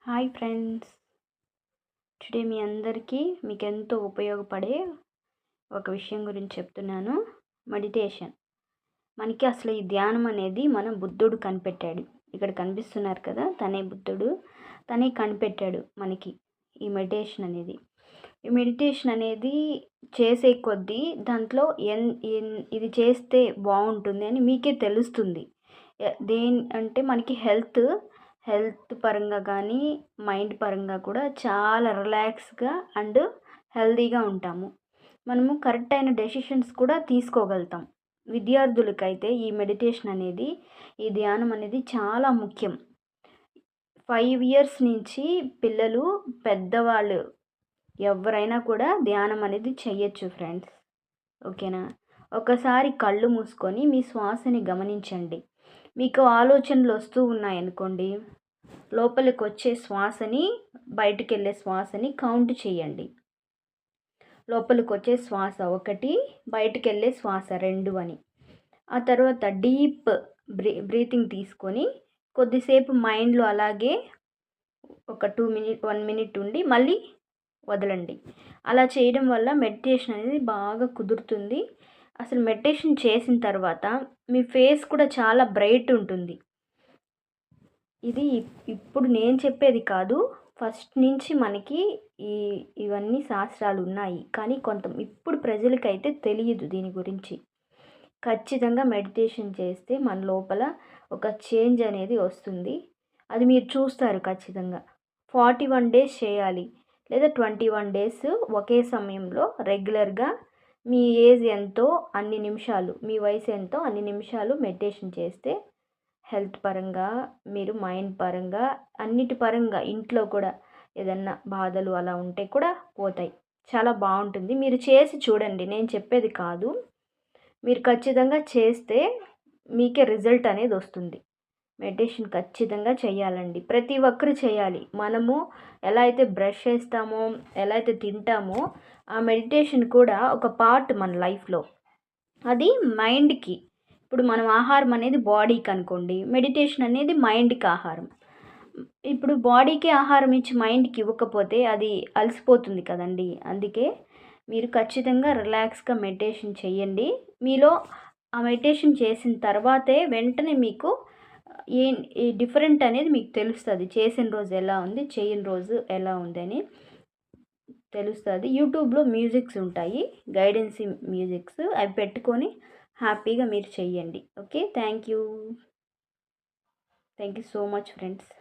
Hi friends. Today మీ అందరికీ మీకెంతో ఉపయోగపడే ఒక విషయం గురించి చెప్తున్నాను. మెడిటేషన్. మనకి అసలు ఈ ధ్యానం అనేది మన బుద్ధుడు కనిపెట్టాడు. ఇక్కడ కనిపిస్తున్నారు కదా, తనే బుద్ధుడు. తనే కనిపెట్టాడు మనకి ఈ మెడిటేషన్ అనేది. ఈ మెడిటేషన్ అనేది చేసే కొద్దీ దాంట్లో ఇది చేస్తే బాగుంటుంది అని మీకే తెలుస్తుంది. అంటే మనకి హెల్త్ పరంగా కానీ మైండ్ పరంగా కూడా చాలా రిలాక్స్గా అండ్ హెల్తీగా ఉంటాము. మనము కరెక్ట్ అయిన డెసిషన్స్ కూడా తీసుకోగలుగుతాం. విద్యార్థులకైతే ఈ మెడిటేషన్ అనేది, ఈ ధ్యానం అనేది చాలా ముఖ్యం. 5 ఇయర్స్ నుంచి పిల్లలు, పెద్దవాళ్ళు ఎవరైనా కూడా ధ్యానం అనేది చెయ్యొచ్చు ఫ్రెండ్స్. ఓకేనా? ఒకసారి కళ్ళు మూసుకొని మీ శ్వాసని గమనించండి. మీకు ఆలోచనలు వస్తూ ఉన్నాయనుకోండి, లోపలికి వచ్చే శ్వాసని, బయటికి వెళ్ళే శ్వాసని కౌంట్ చేయండి. లోపలికి వచ్చే శ్వాస 1, బయటికి వెళ్ళే శ్వాస 2 అని. ఆ తర్వాత డీప్ బ్రీతింగ్ తీసుకొని కొద్దిసేపు మైండ్లో అలాగే ఒక 1 మినిట్ ఉండి మళ్ళీ వదలండి. అలా చేయడం వల్ల మెడిటేషన్ అనేది బాగా కుదురుతుంది. అసలు మెడిటేషన్ చేసిన తర్వాత మీ ఫేస్ కూడా చాలా బ్రైట్ ఉంటుంది. ఇది ఇప్పుడు నేను చెప్పేది కాదు, ఫస్ట్ నుంచి మనకి ఇవన్నీ శాస్త్రాలు ఉన్నాయి. కానీ ఇప్పుడు ప్రజలకైతే తెలియదు దీని గురించి. ఖచ్చితంగా మెడిటేషన్ చేస్తే మన లోపల ఒక చేంజ్ అనేది వస్తుంది. అది మీరు చూస్తారు ఖచ్చితంగా. 41 డేస్ చేయాలి, లేదా 21 డేస్ ఒకే సమయంలో రెగ్యులర్గా. మీ ఏజ్ ఎంతో అన్ని నిమిషాలు, మీ వయసు ఎంతో అన్ని నిమిషాలు మెడిటేషన్ చేస్తే హెల్త్ పరంగా, మీరు మైండ్ పరంగా, అన్నిటి పరంగా, ఇంట్లో కూడా ఏదన్నా బాధలు అలా ఉంటే కూడా పోతాయి. చాలా బాగుంటుంది. మీరు చేసి చూడండి, నేను చెప్పేది కాదు. మీరు ఖచ్చితంగా చేస్తే మీకే రిజల్ట్ అనేది వస్తుంది. మెడిటేషన్ ఖచ్చితంగా చేయాలండి. ప్రతి ఒక్కరు చేయాలి. మనము ఎలా అయితే బ్రష్ చేస్తామో, ఎలా అయితే తింటామో, ఆ మెడిటేషన్ కూడా ఒక పార్ట్ మన లైఫ్లో. అది మైండ్కి. ఇప్పుడు మనం ఆహారం అనేది బాడీకి అనుకోండి, మెడిటేషన్ అనేది మైండ్కి ఆహారం. ఇప్పుడు బాడీకి ఆహారం ఇచ్చి మైండ్కి ఇవ్వకపోతే అది అలసిపోతుంది కదండి. అందుకే మీరు ఖచ్చితంగా రిలాక్స్గా మెడిటేషన్ చేయండి. మీలో ఆ మెడిటేషన్ చేసిన తర్వాతే వెంటనే మీకు ఈ డిఫరెంట్ అనేది మీకు తెలుస్తుంది. చేసిన రోజు ఎలా ఉంది, చేయని రోజు ఎలా ఉందని తెలుస్తుంది. యూట్యూబ్లో మ్యూజిక్స్ ఉంటాయి, గైడెన్స్ మ్యూజిక్స్, అవి పెట్టుకొని హ్యాపీగా మీరు చెయ్యండి. Okay, thank you so much friends.